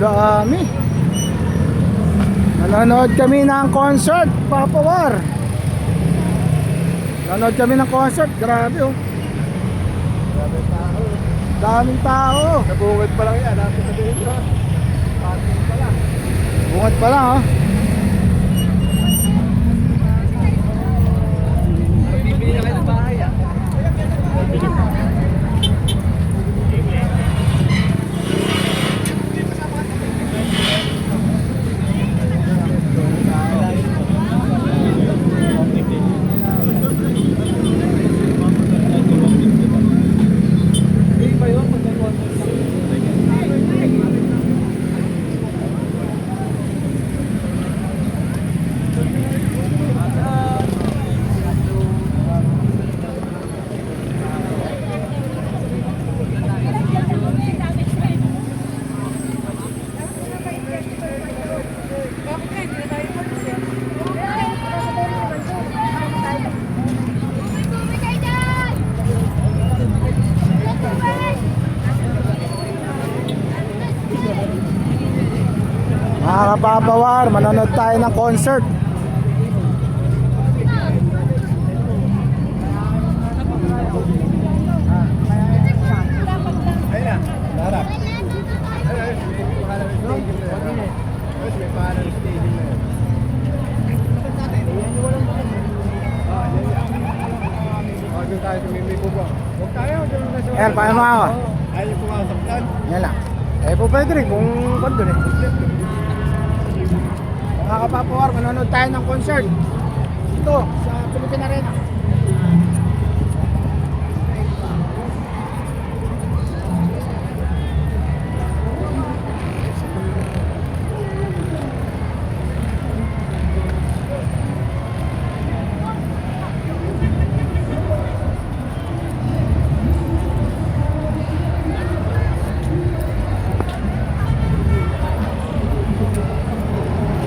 Dami. Nanonood kami ng concert, Papa War. Nanonood kami ng concert, grabe oh. Grabe tao. Daming tao. Sa bungad pa lang yan, natin sa dito. Parking pa lang. Bungat pa lang oh. Bibili na kayo ng bahay ah. Mga kapapawar, manonood tayo ng concert. Ayun na, harap. Ayun, may pangalan ng stadium na yun. Ayun, may pangalan ng stadium na yun. Doon tayo sa may kubo. Huwag tayo, doon na sa... Ayan, paano ako? Ayaw pumasok dyan. Yan lang. Eh po pwede rin kung ba't doon eh. Mga kapapawar, manonood tayo ng concert. Ito, sa Philippine Arena.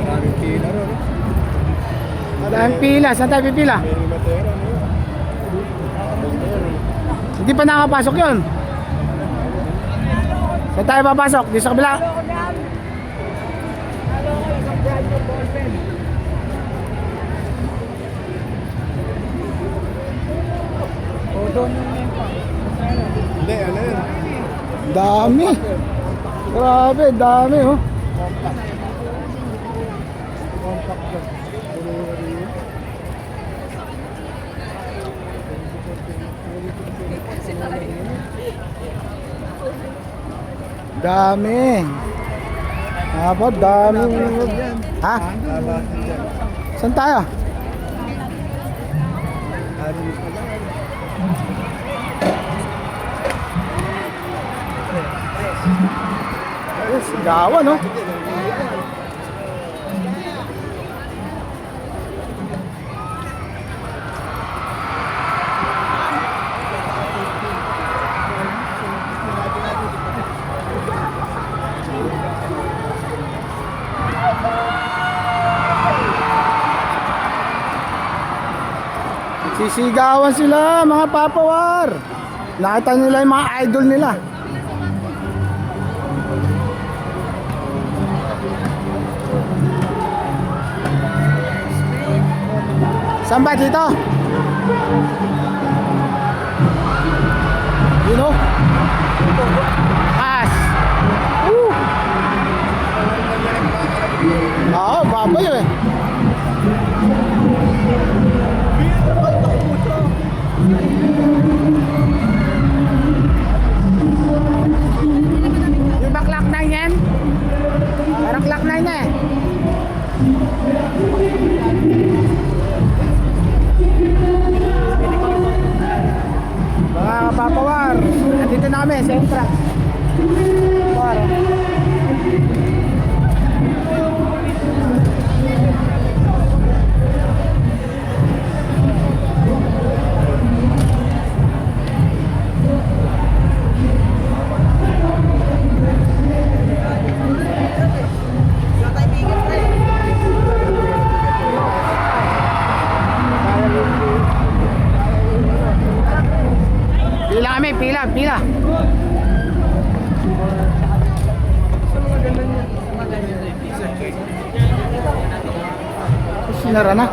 Maraming pila ron. Madaming pila. Saan tayo pipila? May matera, no? Hindi pa nakapasok yun. Saan tayo papasok? Di sa kabila. Hindi, ano yun? Dami. Grabe, dami oh. Compact yun. Dami. Aba, dami. Ha? Tabasin dyan. Saan tayo? Aris na lang. Yes, gawa no? Sisigawan sila mga papawar. Nakita nila yung mga idol nila. Saan ba dito? You know? As. Oo, baboy eh. Yung ba clock 9 yan? Parang clock 9 na eh. Mga kapapawar, nandito na kami sa entrance. Pila kami, pila. Saan mga ganun yan? sinara na.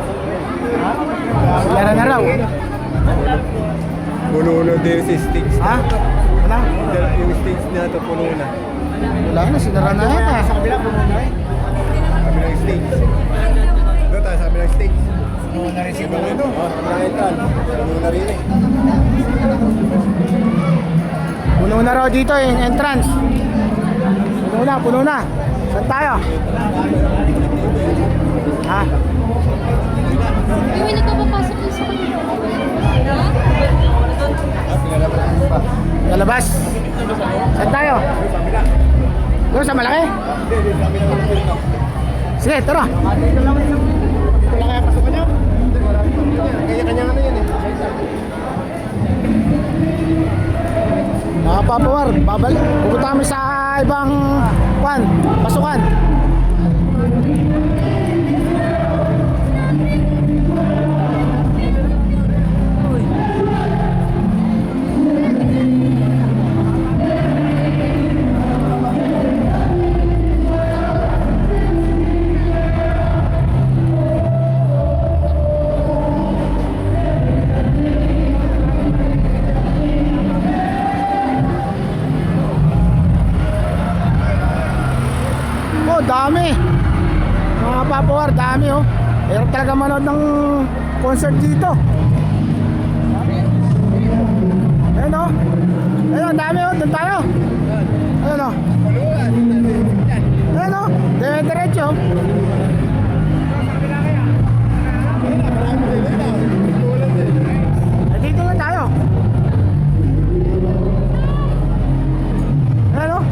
Sinara na raw. Puno din si stage. Ha? Wala? Yung stage na ito puno na. Wala na, sinara na yata. Sa kabila, puno na eh. Sabi ng stage. Doon tayo, sabi ng stage. Puno na rin siguro ito. Oo, sabi ng entrance. Puno na rin eh. Puno na raw dito yung entrance. Puno na, puno na. Saan tayo? Ha? Yung may nagpapapasok yung sa kanila. Lalabas. Saan tayo? Doon sa malaki? Sige, tara. Dito lang kaya pasukan nyo? Kanya-kanya ano yan eh. Mga papawar, pupunta kami sa ibang pasukan. Dami mga papawar, dami oh. Pero talaga manood ng concert dito. Ayun oh. Ayun, dami oh, doon tayo. Ayun oh. Ayun oh, diretso. Dito na tayo. Ayun oh.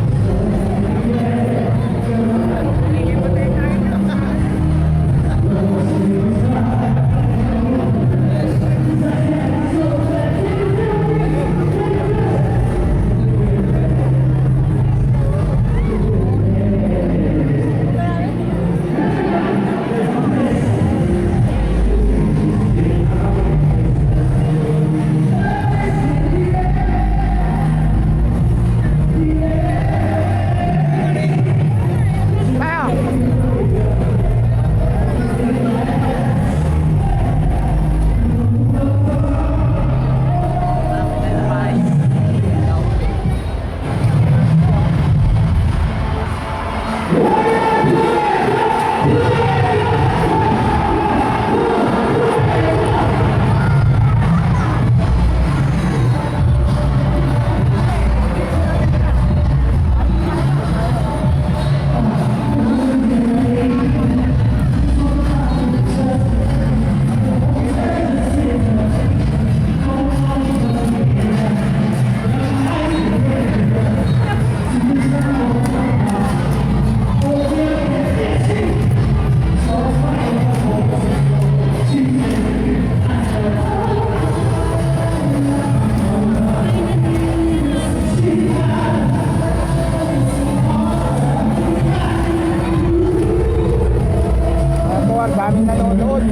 Daming nanonood.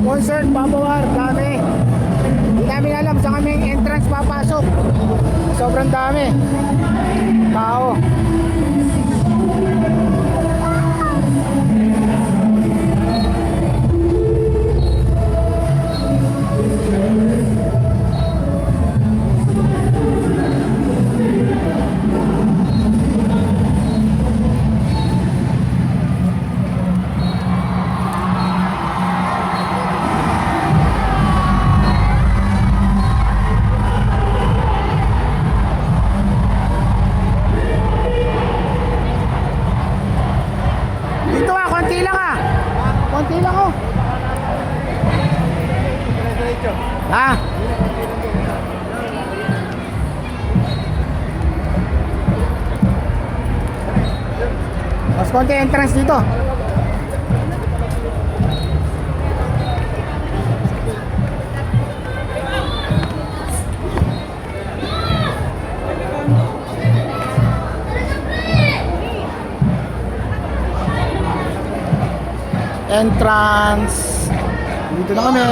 Concert, papawar, dami. Hindi namin alam sa kaming entrance papasok. Sobrang dami tao. Konti lang oh. Ha? Mas konti entrance dito. Entrance. Dito na kami.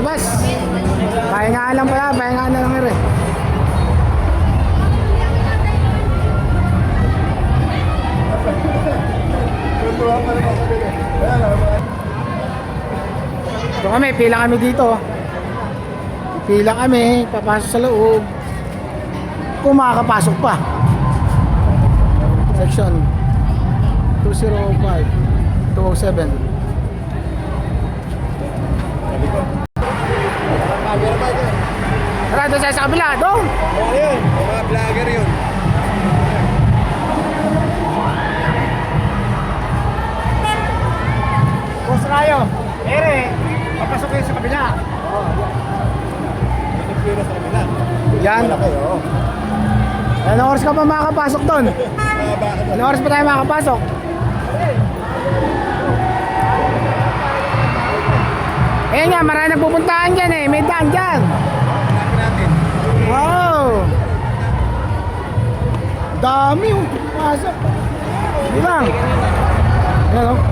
labas. Pahingaan lang pala, pahingaan na lang rin. Tutuwa pa naman kami. Ayan, ayan. So kami, pila kami dito. Pila kami, papasok sa loob. Kung makakapasok pa. Section 205, 207. Camera ba ito? Tara, doon sa kabila, doon! Oo, yun. Mga vlogger yun. Boss Rayo, ere, papasok kayo sa kabila. Pinipira sa kanila. Yan. Wala kayo. Anong oras ka pa makakapasok doon? Anong oras pa tayo makakapasok? Ayan nga, marami nagpupuntahan dyan eh. May daan dyan. Hanapin natin. Wow! Dami oh. Pasok. Di lang. Ayan oh.